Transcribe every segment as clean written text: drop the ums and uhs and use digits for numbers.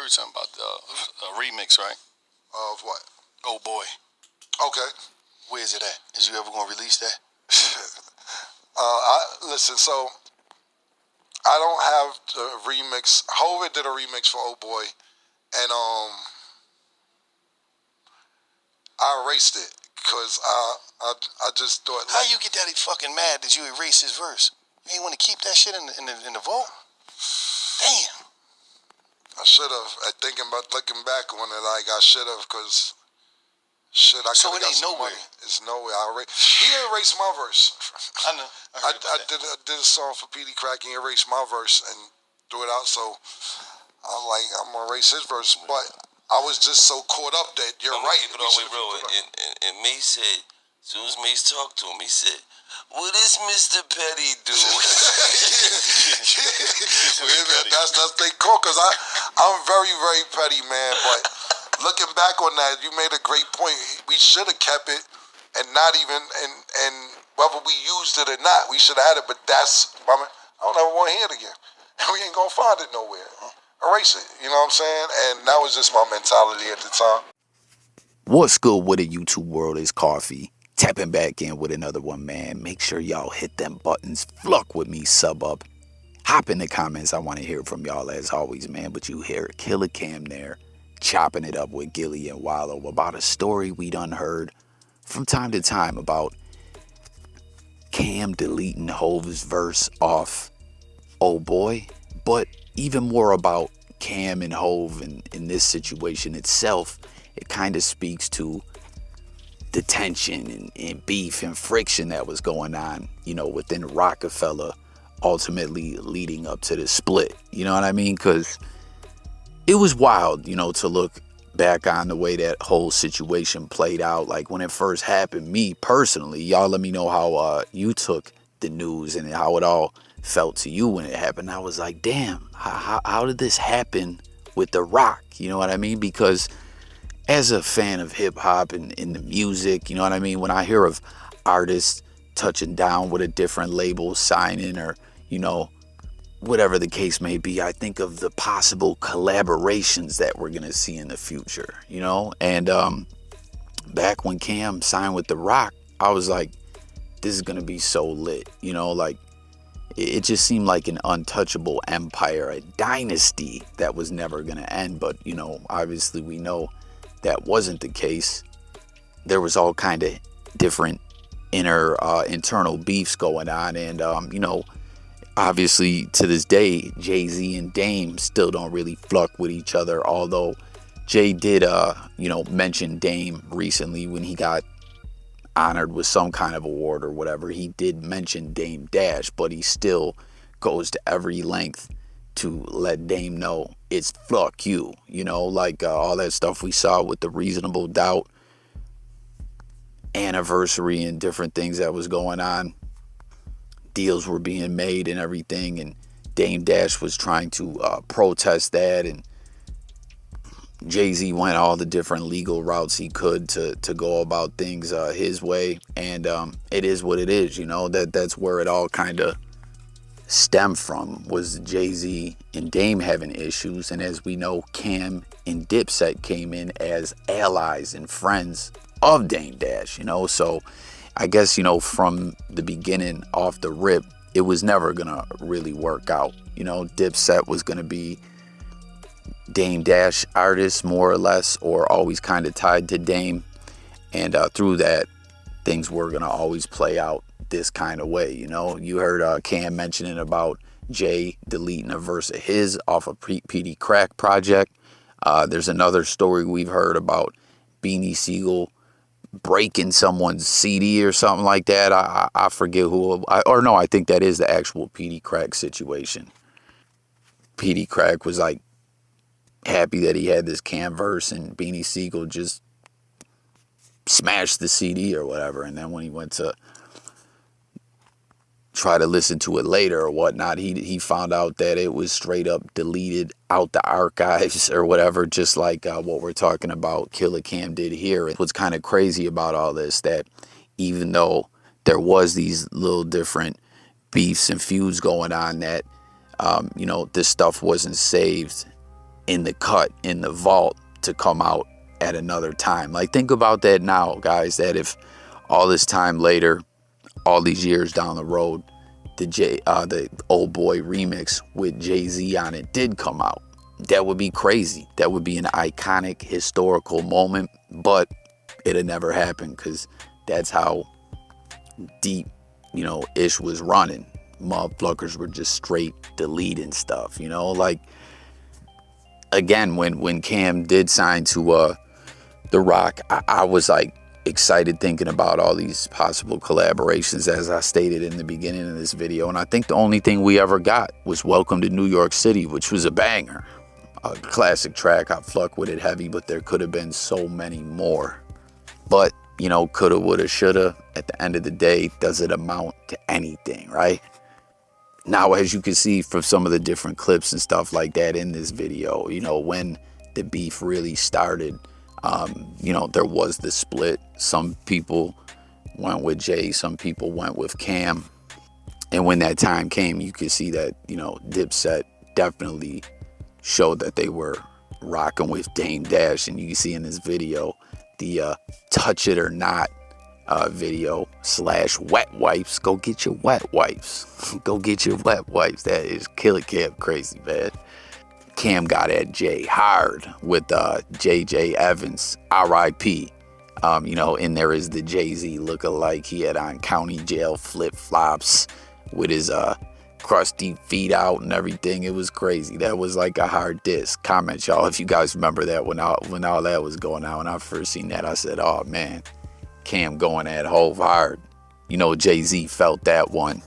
heard something about a remix, right? Of what? Oh boy. Okay. Where is it at? Is you ever gonna release that? Listen, so I don't have the remix. Hova did a remix for Oh Boy, and I erased it because I just thought. How you get that fucking mad that you erase his verse? You ain't want to keep that shit in the vault? Damn. I should have. Looking back on it, like I should have, because shit, I could have got some money. It's nowhere. He erased my verse. I know. I did a song for PD Crack and he erased my verse and threw it out. So I'm like, I'm gonna erase his verse, but I was just so caught up that you're right. But and Mace said, as soon as Mace talked to him, he said, "What does Mr. Petty do?" That's they call, because I'm very, very petty, man. But looking back on that, you made a great point. We should have kept it and not even and whether we used it or not, we should have had it. But that's, I don't ever want to hear it again. We ain't gonna find it nowhere. Erase it. You know what I'm saying? And that was just my mentality at the time. What's good with the YouTube world? Is Coffee tapping back in with another one, man. Make sure y'all hit them buttons. Fluck with me, sub up. Hop in the comments. I want to hear from y'all as always, man. But you hear Killer Cam there chopping it up with Gilly and Wallow about a story we done heard from time to time about Cam deleting Hov's verse off Oh Boy, but even more about Cam and Hov in this situation itself. It kind of speaks to the tension and beef and friction that was going on, you know, within Roc-A-Fella, ultimately leading up to the split. You know what I mean? Because it was wild, you know, to look back on the way that whole situation played out. Like when it first happened, me personally, y'all let me know how you took the news and how it all felt to you when it happened. I was like, damn, how did this happen with The Roc? You know what I mean? Because as a fan of hip hop and in the music, you know what I mean? When I hear of artists touching down with a different label, signing, or, you know, whatever the case may be, I think of the possible collaborations that we're going to see in the future, you know? And back when Cam signed with The Roc, I was like, this is going to be so lit, you know? Like, it just seemed like an untouchable empire, a dynasty that was never going to end. But, you know, obviously we know that wasn't the case. There was all kind of different internal beefs going on. And, you know, obviously to this day, Jay-Z and Dame still don't really fluck with each other. Although Jay did, you know, mention Dame recently when he got honored with some kind of award or whatever. He did mention Dame Dash, but he still goes to every length to let Dame know it's fuck you, you know, like all that stuff we saw with the Reasonable Doubt anniversary and different things that was going on. Deals were being made and everything, and Dame Dash was trying to protest that, and Jay-Z went all the different legal routes he could to go about things his way. And it is what it is, you know. That's where it all kind of stemmed from, was Jay-Z and Dame having issues. And as we know, Cam and Dipset came in as allies and friends of Dame Dash, you know. So I guess, you know, from the beginning, off the rip, it was never gonna really work out. You know, Dipset was gonna be Dame Dash artists, more or less, or always kind of tied to Dame. And through that, things were gonna always play out this kind of way. You know, you heard Cam mentioning about Jay deleting a verse of his off a PD Crack project. There's another story we've heard about Beanie Siegel breaking someone's CD or something like that. I forget who, or no, I think that is the actual PD Crack situation. PD Crack was like happy that he had this Cam verse, and Beanie Siegel just smashed the CD or whatever. And then when he went to try to listen to it later or whatnot, he found out that it was straight up deleted out the archives or whatever, just like what we're talking about Killer Cam did here. What's kind of crazy about all this, that even though there was these little different beefs and feuds going on, that you know, this stuff wasn't saved in the cut, in the vault, to come out at another time. Like, think about that now, guys, that if all this time later, all these years down the road, the Old Boy remix with Jay-Z on it did come out. That would be crazy. That would be an iconic historical moment, but it'd never happen because that's how deep, Ish was running. Motherfuckers were just straight deleting stuff, like, again, when Cam did sign to The Roc, I was like excited thinking about all these possible collaborations, as I stated in the beginning of this video. And I think the only thing we ever got was Welcome to New York City, which was a banger, a classic track. I fuck with it heavy, but there could have been so many more. But, coulda, woulda, shoulda. At the end of the day, does it amount to anything, right? Now, as you can see from some of the different clips and stuff like that in this video, when the beef really started, there was the split. Some people went with Jay, some people went with Cam. And when that time came, you could see that, Dipset definitely showed that they were rocking with Dame Dash. And you can see in this video, the Touch It or Not video / wet wipes. Go get your wet wipes. Go get your wet wipes. That is Killer Cam crazy, man. Cam got at Jay hard with JJ Evans, R.I.P. In there is the Jay-Z look-alike. He had on county jail flip-flops with his crusty feet out and everything. It was crazy. That was like a hard diss. Comment, y'all, if you guys remember that when all that was going on. When I first seen that, I said, oh, man, Cam going at Hove hard. Jay-Z felt that one.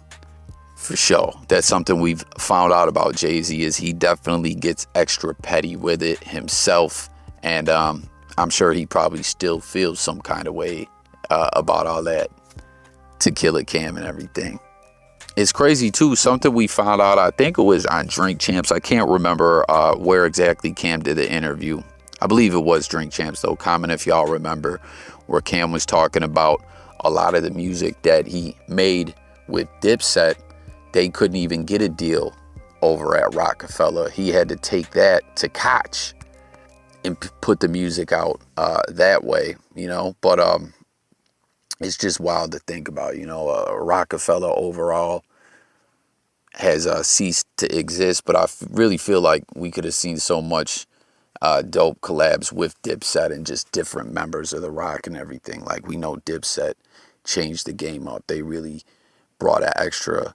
For sure. That's something we've found out about Jay-Z, is he definitely gets extra petty with it himself. And I'm sure he probably still feels some kind of way about all that to Killer Cam and everything. It's crazy, too. Something we found out, I think it was on Drink Champs. I can't remember where exactly Cam did the interview. I believe it was Drink Champs, though. Comment if y'all remember, where Cam was talking about a lot of the music that he made with Dipset. They couldn't even get a deal over at Roc-A-Fella. He had to take that to Koch and put the music out that way, But it's just wild to think about, Roc-A-Fella overall has ceased to exist. But I really feel like we could have seen so much dope collabs with Dipset and just different members of the Roc and everything. Like, we know Dipset changed the game up. They really brought an extra...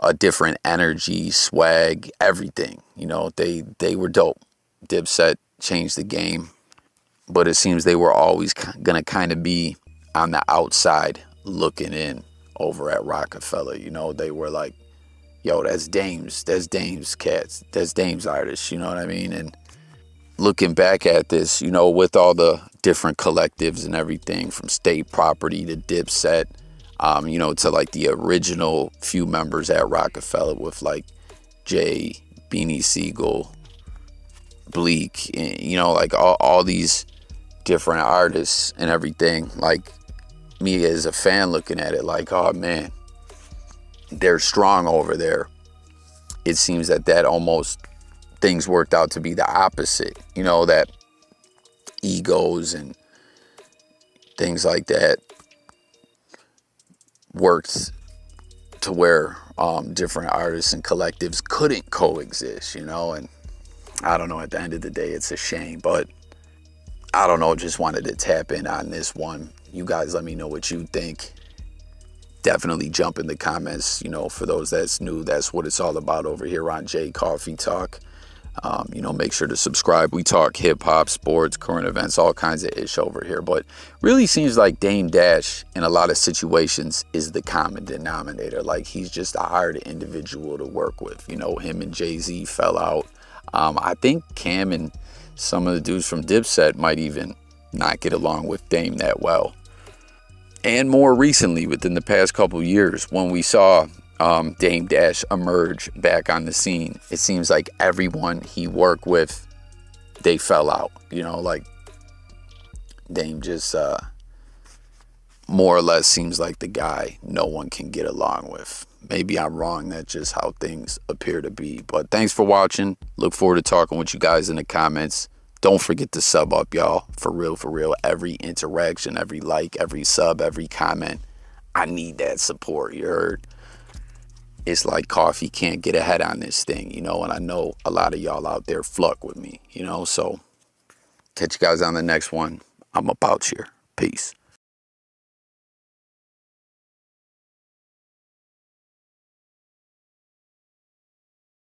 a different energy, swag, everything. They were dope. Dipset changed the game, but it seems they were always gonna kind of be on the outside looking in over at Roc-A-Fella. They were like, yo, that's Dame's cats, that's Dame's artists, you know what I mean? And looking back at this, with all the different collectives and everything, from State Property to Dipset, to like the original few members at Roc-A-Fella with like Jay, Beanie Siegel, Bleak, and, like all these different artists and everything. Like, me as a fan looking at it, like, oh man, they're strong over there. It seems that almost things worked out to be the opposite, that egos and things like that worked to where different artists and collectives couldn't coexist, and I don't know, at the end of the day, it's a shame, but I don't know, just wanted to tap in on this one. You guys let me know what you think. Definitely jump in the comments, for those that's new, that's what it's all about over here on J Coffee Talk. Make sure to subscribe. We talk hip-hop, sports, current events, all kinds of ish over here. But really seems like Dame Dash in a lot of situations is the common denominator. Like, he's just a hard individual to work with. Him and Jay-Z fell out. I think Cam and some of the dudes from Dipset might even not get along with Dame that well. And more recently, within the past couple years, when we saw Dame Dash emerge back on the scene, it seems like everyone he worked with, they fell out. Like, Dame just more or less seems like the guy no one can get along with. maybe I'm wrong. That's just how things appear to be. But thanks for watching. Look forward to talking with you guys in the comments. Don't forget to sub up, y'all. For real, for real. Every interaction, every like, every sub, every comment. I need that support, you heard? It's like coffee can't get ahead on this thing, you know? And I know a lot of y'all out there fuck with me, you know? So catch you guys on the next one. I'm about here. Peace.